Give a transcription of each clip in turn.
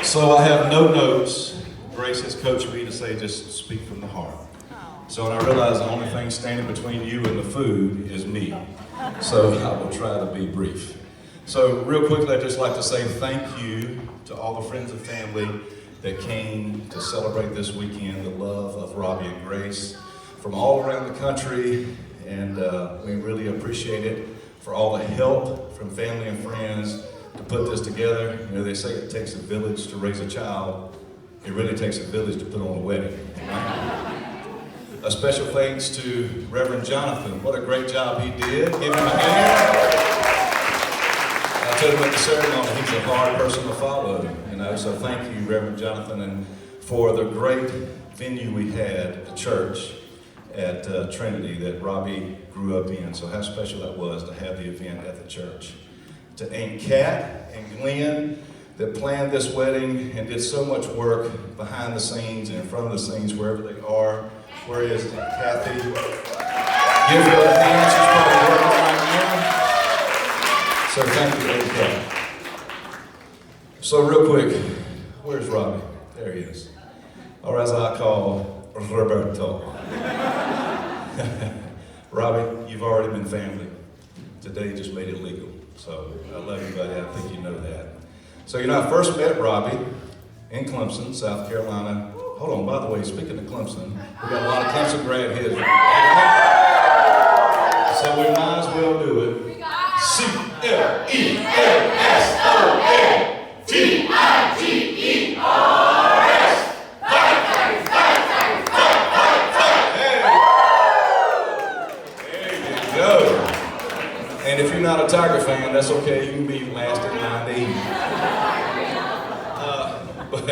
So I have no notes. Grace has coached me to say just speak from the heart. So when I realized the only thing standing between you and the food is me. So I will try to be brief. So real quickly, I'd just like to say thank you to all the friends and family that came to celebrate this weekend the love of Robbie and Grace from all around the country, and we really appreciate it for all the help from family and friends to put this together. You know, they say it takes a village to raise a child. It really takes a village to put on a wedding. Right? A special thanks to Reverend Jonathan. What a great job he did. Give him a hand. I told him at the ceremony, he's a hard person to follow, you know, so thank you, Reverend Jonathan, and for the great venue we had, the church at Trinity that Robbie grew up in. So how special that was to have the event at the church. To Aunt Kat and Glenn that planned this wedding and did so much work behind the scenes and in front of the scenes, wherever they are. Where is Aunt Kathy? Give her a hand, she's probably working right now. So thank you, Aunt Kat. So real quick, where's Robbie? There he is. Or as I call, Roberto. Robbie, you've already been family. Today just made it legal. So I love you, buddy. I think you know that. So, you know, I first met Robbie in Clemson, South Carolina. Hold on, by the way, speaking of Clemson, we got a lot of Clemson grad here. So we might as well do it. CLESSONGIGERS. And if you're not a Tiger fan, that's okay. You can be last at 9 But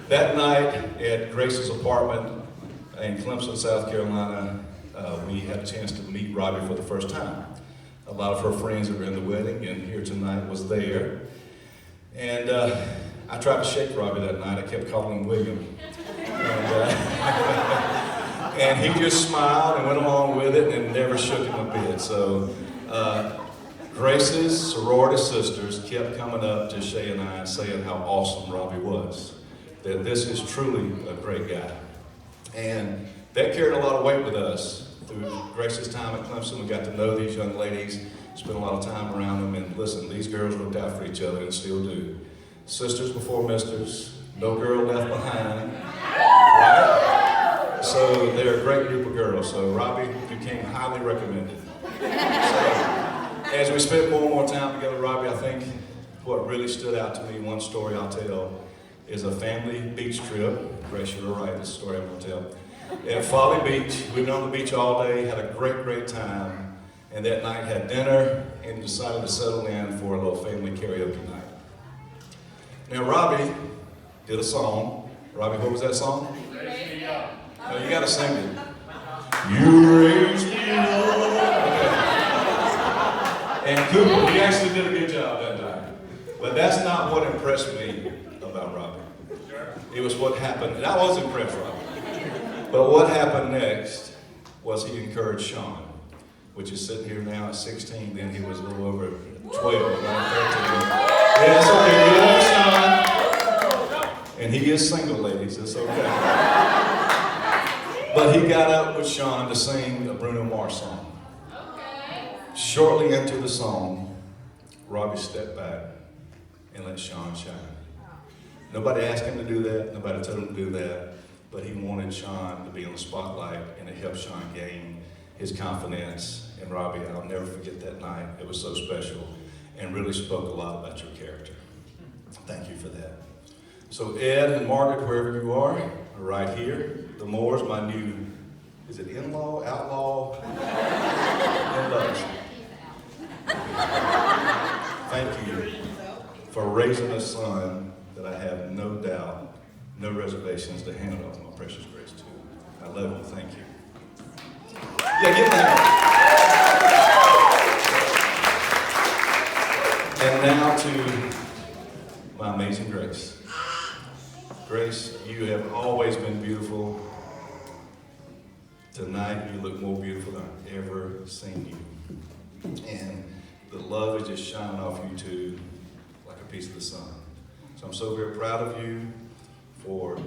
that night at Grace's apartment in Clemson, South Carolina, we had a chance to meet Robbie for the first time. A lot of her friends that were in the wedding and here tonight was there. And I tried to shake Robbie that night. I kept calling him William. And he just smiled and went along with it and never shook him a bit. So Grace's sorority sisters kept coming up to Shay and I and saying how awesome Robbie was. That this is truly a great guy. And that carried a lot of weight with us. Through Grace's time at Clemson, we got to know these young ladies, spent a lot of time around them, and listen, these girls looked out for each other and still do. Sisters before misters, no girl left behind, right? So they're a great group of girls. So Robbie became highly recommended. So as we spent more and more time together, Robbie, I think what really stood out to me, one story I'll tell, is a family beach trip. Grace, you're right, this story I'm going to tell. At Folly Beach, we've been on the beach all day, had a great time, and that night had dinner and decided to settle in for a little family karaoke night. Now Robbie did a song. Robbie, what was that song? You raised me up. No, you got to sing it. You raised me up. Okay. And Cooper, he actually did a good job that night. But that's not what impressed me about Robbie. It was what happened, and I was impressed, Robbie. But what happened next was he encouraged Sean, which is sitting here now at 16, then he was a little over 12, around 13. Yeah, it's okay, we love Sean. And he is single, ladies, it's okay. But he got up with Sean to sing a Bruno Mars song. Shortly into the song, Robbie stepped back and let Sean shine. Nobody asked him to do that, nobody told him to do that, but he wanted Sean to be on the spotlight, and it helped Sean gain his confidence. And Robbie, I'll never forget that night. It was so special and really spoke a lot about your character. Thank you for that. So Ed and Margaret, wherever you are right here. The Moores, my new, is it in-law, outlaw? In-laws. Thank you for raising a son that I have no doubt, no reservations to hand it off to my precious Grace too. I love him, thank you. Yeah, give him a hand. And now to my amazing Grace. Grace, you have always been beautiful. Tonight, you look more beautiful than I've ever seen you. And the love is just shining off you two like a piece of the sun. So I'm so very proud of you for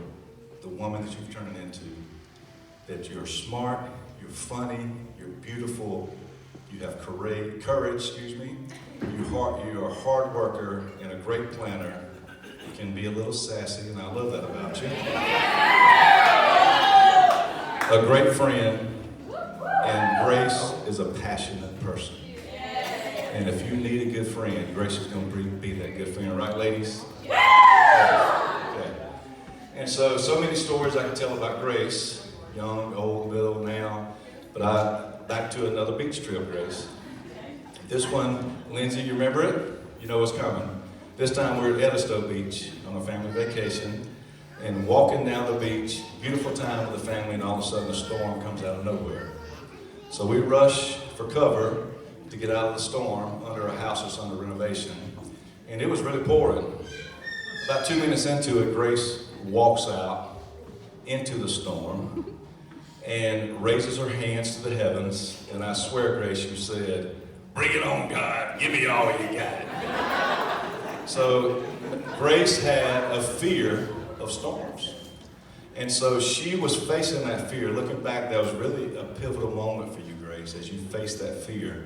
the woman that you've turned into. That you're smart, you're funny, you're beautiful, you have courage, you're a hard worker and a great planner. You can be a little sassy, and I love that about you. A great friend, and Grace is a passionate person. And if you need a good friend, Grace is going to be that good friend, right, ladies? Okay. And so many stories I can tell about Grace, young, old, middle, now. But back to another beach trip, Grace. This one, Lindsay, you remember it? You know what's coming. This time we're at Edisto Beach on a family vacation, and walking down the beach, beautiful time with the family, and all of a sudden a storm comes out of nowhere. So we rush for cover to get out of the storm under a house that's under renovation. And it was really pouring. About 2 minutes into it, Grace walks out into the storm and raises her hands to the heavens. And I swear, Grace, you said, "Bring it on, God. Give me all you got." So Grace had a fear of storms. And so she was facing that fear. Looking back, that was really a pivotal moment for you, Grace, as you faced that fear.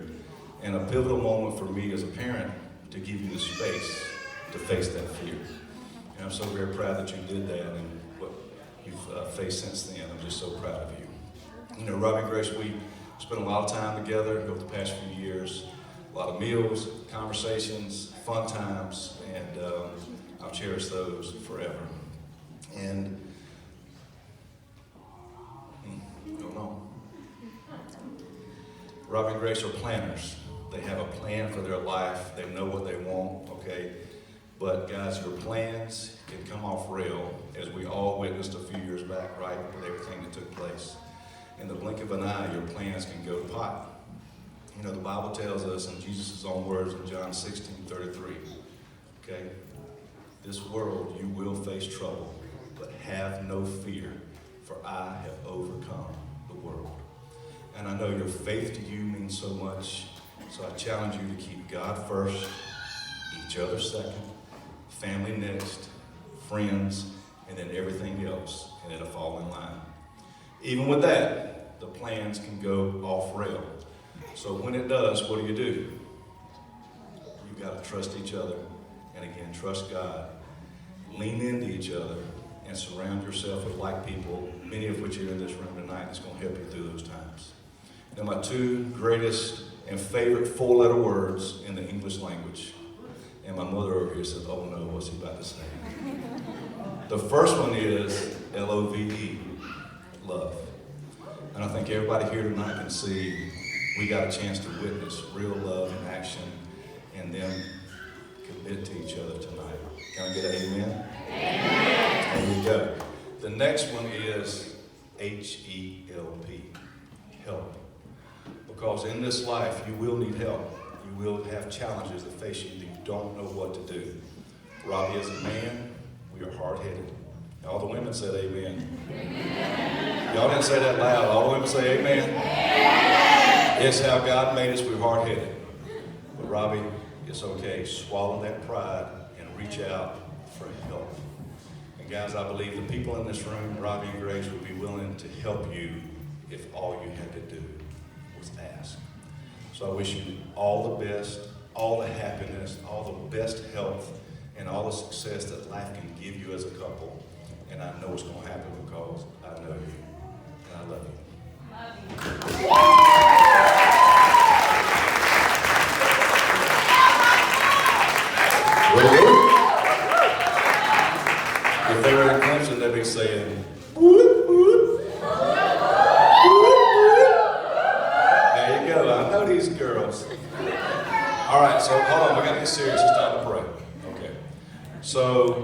And a pivotal moment for me as a parent to give you the space to face that fear. And I'm so very proud that you did that and what you've faced since then. I'm just so proud of you. You know, Robbie and Grace, we spent a lot of time together over the past few years. A lot of meals, conversations, fun times, and I'll cherish those forever. And I don't know. Robbie and Grace are planners. They have a plan for their life. They know what they want, okay? But guys, your plans can come off rail, as we all witnessed a few years back, right? With everything that took place. In the blink of an eye, your plans can go to pot. You know, the Bible tells us in Jesus' own words in John 16:33, okay? This world you will face trouble, but have no fear, for I have overcome the world. And I know your faith to you means so much, so I challenge you to keep God first, each other second, family next, friends, and then everything else, and it'll fall in line. Even with that, the plans can go off rail. So when it does, what do? You've got to trust each other, and again, trust God. Lean into each other, and surround yourself with like people, many of which are in this room tonight, that's going to help you through those times. Now, my two greatest and favorite four-letter words in the English language. And my mother over here says, "Oh no, what's he about to say?" The first one is L-O-V-E, love. And I think everybody here tonight can see we got a chance to witness real love in action and them commit to each other tonight. Can I get an amen? Amen. There you go. The next one is H-E-L-P, help. Because in this life, you will need help. You will have challenges that face you that you don't know what to do. Robbie, as a man, we are hard-headed. All the women said amen. Amen. Y'all didn't say that loud. All the women say amen. Amen. It's how God made us. We're hard-headed. But Robbie, it's okay. Swallow that pride and reach out for help. And guys, I believe the people in this room, Robbie and Grace, would be willing to help you if all you had to do was ask. So I wish you all the best, all the happiness, all the best health, and all the success that life can give you as a couple. And I know it's going to happen because I know you. And I love you. If they were in Clemson, they'd be saying, "Whoop, whoop." There you go. I know these girls. All right, so hold on. We got to get serious. It's time to pray. Okay. So